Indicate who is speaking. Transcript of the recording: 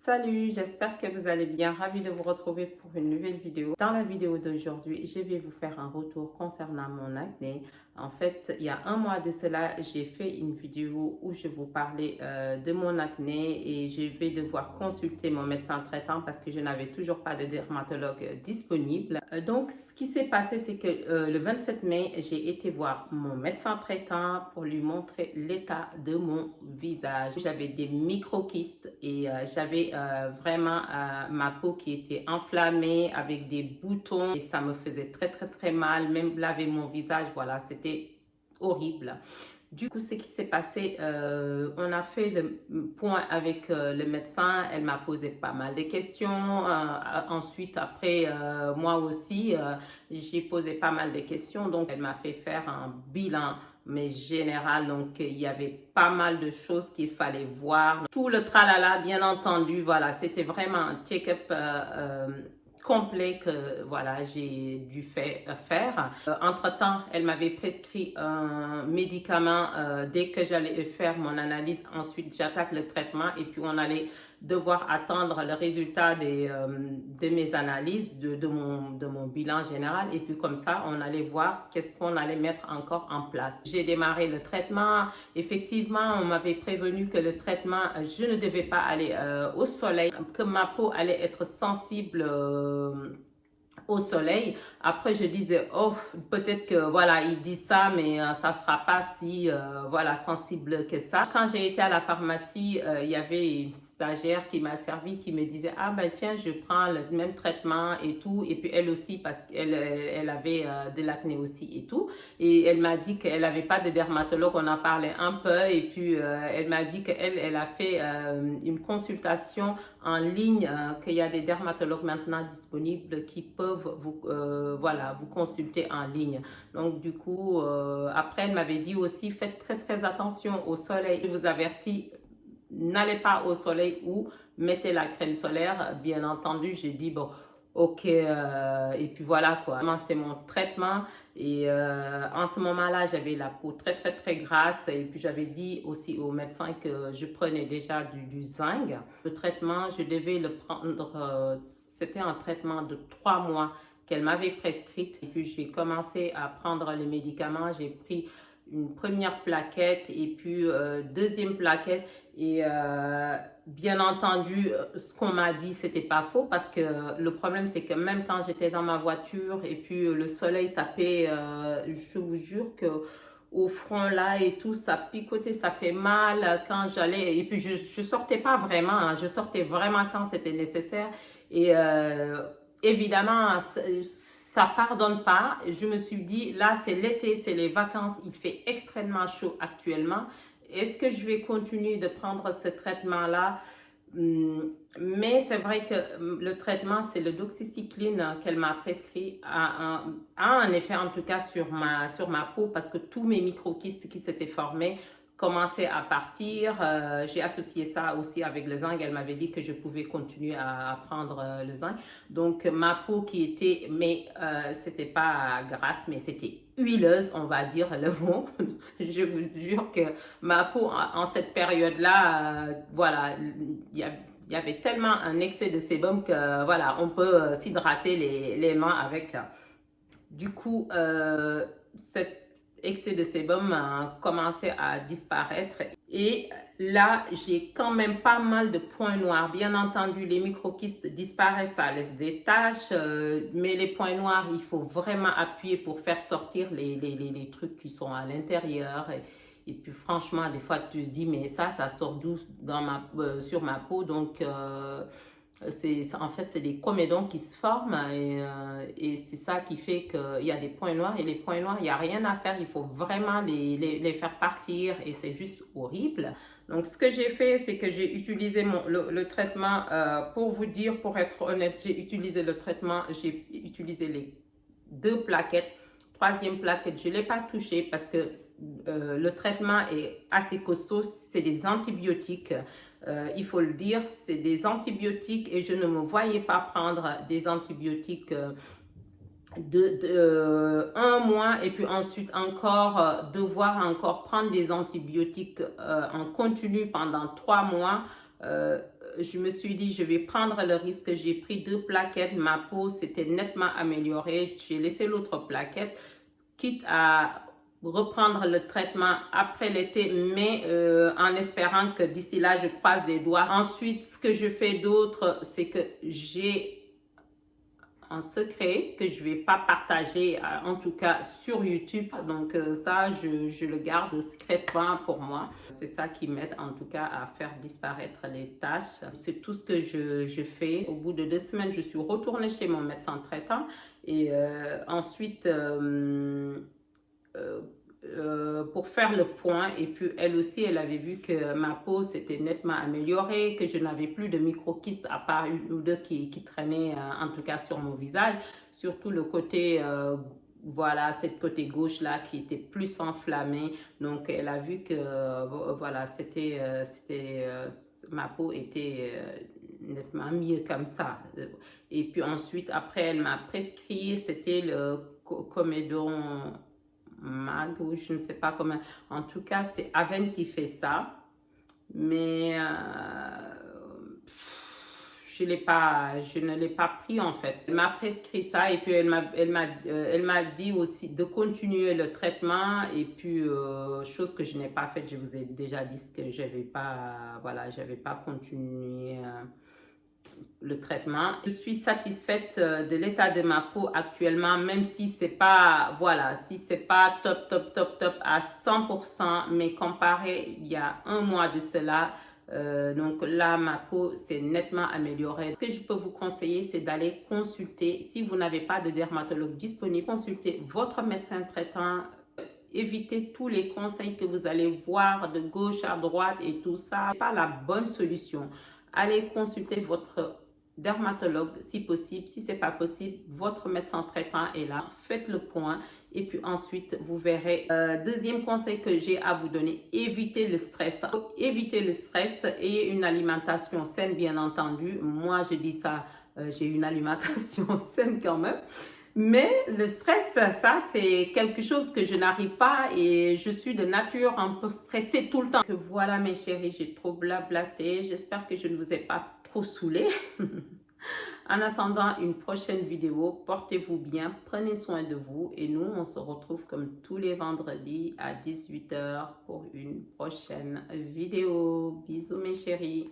Speaker 1: Salut, j'espère que vous allez bien. Ravi de vous retrouver pour une nouvelle vidéo. Dans la vidéo d'aujourd'hui, je vais vous faire un retour concernant mon acné. En fait, il y a un mois de cela, j'ai fait une vidéo où je vous parlais de mon acné et je vais devoir consulter mon médecin traitant parce que je n'avais toujours pas de dermatologue disponible. Donc, ce qui s'est passé, c'est que le 27 mai, j'ai été voir mon médecin traitant pour lui montrer l'état de mon visage. J'avais des micro-kystes et j'avais vraiment ma peau qui était enflammée avec des boutons et ça me faisait très mal. Même laver mon visage, voilà, c'était horrible. Du coup, ce qui s'est passé, on a fait le point avec le médecin. Elle m'a posé pas mal de questions. Ensuite, après, moi aussi, j'ai posé pas mal de questions. Donc, elle m'a fait faire un bilan, mais général. Donc, il y avait pas mal de choses qu'il fallait voir. Tout le tralala, bien entendu. Voilà, c'était vraiment un check-up complet que voilà j'ai dû faire. Entre-temps, elle m'avait prescrit un médicament dès que j'allais faire mon analyse. Ensuite, j'attaque le traitement et puis on allait devoir attendre le résultat de mes analyses, de mon bilan général. Et puis comme ça, on allait voir qu'est-ce qu'on allait mettre encore en place. J'ai démarré le traitement. Effectivement, on m'avait prévenu que le traitement, je ne devais pas aller au soleil, que ma peau allait être sensible au soleil. Après, je disais, oh, peut-être que, voilà, il dit ça, mais ça sera pas si, voilà, sensible que ça. Quand j'ai été à la pharmacie, il y avait une stagiaire qui m'a servi, qui me disait, ah ben tiens, je prends le même traitement et tout. Et puis elle aussi, parce qu'elle avait de l'acné aussi et tout. Et elle m'a dit qu'elle n'avait pas de dermatologue, on en parlait un peu. Et puis elle m'a dit qu'elle a fait une consultation en ligne, qu'il y a des dermatologues maintenant disponibles qui peuvent vous, voilà, vous consulter en ligne. Donc du coup, après elle m'avait dit aussi, faites très attention au soleil. Je vous avertis, n'allez pas au soleil ou mettez la crème solaire. Bien entendu, j'ai dit, bon, ok, et puis voilà quoi. C'est mon traitement et en ce moment-là, j'avais la peau très grasse et puis j'avais dit aussi au médecin que je prenais déjà du zinc. Le traitement, je devais le prendre, c'était un traitement de 3 mois qu'elle m'avait prescrite et puis j'ai commencé à prendre les médicaments. J'ai pris une première plaquette et puis deuxième plaquette et bien entendu ce qu'on m'a dit c'était pas faux parce que le problème c'est que même quand j'étais dans ma voiture et puis le soleil tapait, je vous jure que au front là et tout ça picotait, ça fait mal quand j'allais et puis je sortais pas vraiment, hein, je sortais vraiment quand c'était nécessaire et évidemment ça pardonne pas. Je me suis dit, là, c'est l'été, c'est les vacances, il fait extrêmement chaud actuellement. Est-ce que je vais continuer de prendre ce traitement-là? Mais c'est vrai que le traitement, c'est le doxycycline qu'elle m'a prescrit, a un effet en tout cas sur ma peau parce que tous mes micro-kystes qui s'étaient formés commençaient à partir. J'ai associé ça aussi avec le zinc. Elle m'avait dit que je pouvais continuer à prendre le zinc. Donc ma peau qui était, mais c'était pas grasse, mais c'était huileuse, on va dire le mot. Je vous jure que ma peau en cette période-là, voilà, il y avait tellement un excès de sébum que voilà, on peut s'hydrater les mains avec. Du coup, cet excès de sébum a commencé à disparaître et là, j'ai quand même pas mal de points noirs. Bien entendu, les micro-kystes disparaissent, ça laisse des taches, mais les points noirs, il faut vraiment appuyer pour faire sortir les trucs qui sont à l'intérieur. Et puis franchement, des fois, tu te dis, mais ça sort d'où sur ma peau, donc en fait, c'est des comédons qui se forment et c'est ça qui fait qu'il y a des points noirs. Et les points noirs, il n'y a rien à faire. Il faut vraiment les faire partir et c'est juste horrible. Donc, ce que j'ai fait, c'est que j'ai utilisé le traitement. Pour vous dire, pour être honnête, j'ai utilisé le traitement. J'ai utilisé les 2 plaquettes. Troisième plaquette, je ne l'ai pas touché parce que le traitement est assez costaud. C'est des antibiotiques. Il faut le dire, c'est des antibiotiques et je ne me voyais pas prendre des antibiotiques un mois et puis ensuite encore devoir encore prendre des antibiotiques en continu pendant 3 mois. je me suis dit, je vais prendre le risque. J'ai pris 2 plaquettes. Ma peau s'était nettement améliorée. J'ai laissé l'autre plaquette, quitte à reprendre le traitement après l'été, mais en espérant que d'ici là, je croise les doigts. Ensuite, ce que je fais d'autre, c'est que j'ai un secret que je vais pas partager, en tout cas sur YouTube. Donc ça, je le garde secrètement pour moi. C'est ça qui m'aide en tout cas à faire disparaître les taches. C'est tout ce que je fais. Au bout de 2 semaines, je suis retournée chez mon médecin traitant et ensuite pour faire le point. Et puis elle aussi, elle avait vu que ma peau s'était nettement améliorée, que je n'avais plus de micro-kystes à part une ou deux qui traînaient en tout cas sur mon visage, surtout le côté voilà, cette côté gauche là qui était plus enflammée. Donc elle a vu que voilà, ma peau était nettement mieux comme ça. Et puis ensuite, après, elle m'a prescrit, c'était le Comédon Mag, ou je ne sais pas comment. En tout cas, c'est Aven qui fait ça. Mais je ne l'ai pas pris en fait. Elle m'a prescrit ça et puis elle m'a dit aussi de continuer le traitement. Et puis, chose que je n'ai pas faite, je vous ai déjà dit que j'avais pas, voilà, j'avais pas continué le traitement. Je suis satisfaite de l'état de ma peau actuellement, même si c'est pas, voilà, si c'est pas top à 100%, mais comparé il y a un mois de cela, donc là, ma peau s'est nettement améliorée. Ce que je peux vous conseiller, c'est d'aller consulter, si vous n'avez pas de dermatologue disponible, consulter votre médecin traitant. Évitez tous les conseils que vous allez voir de gauche à droite et tout ça. C'est pas la bonne solution. Allez consulter votre dermatologue si possible. Si c'est pas possible, votre médecin traitant est là. Faites le point et puis ensuite vous verrez. Deuxième conseil que j'ai à vous donner, évitez le stress. Évitez le stress et une alimentation saine, bien entendu. Moi, je dis ça, j'ai une alimentation saine quand même. Mais le stress, ça, c'est quelque chose que je n'arrive pas et je suis de nature un peu stressée tout le temps. Que voilà, mes chéris, j'ai trop blablaté. J'espère que je ne vous ai pas trop saoulé. En attendant une prochaine vidéo, portez-vous bien, prenez soin de vous et nous, on se retrouve comme tous les vendredis à 18 h pour une prochaine vidéo. Bisous, mes chéris.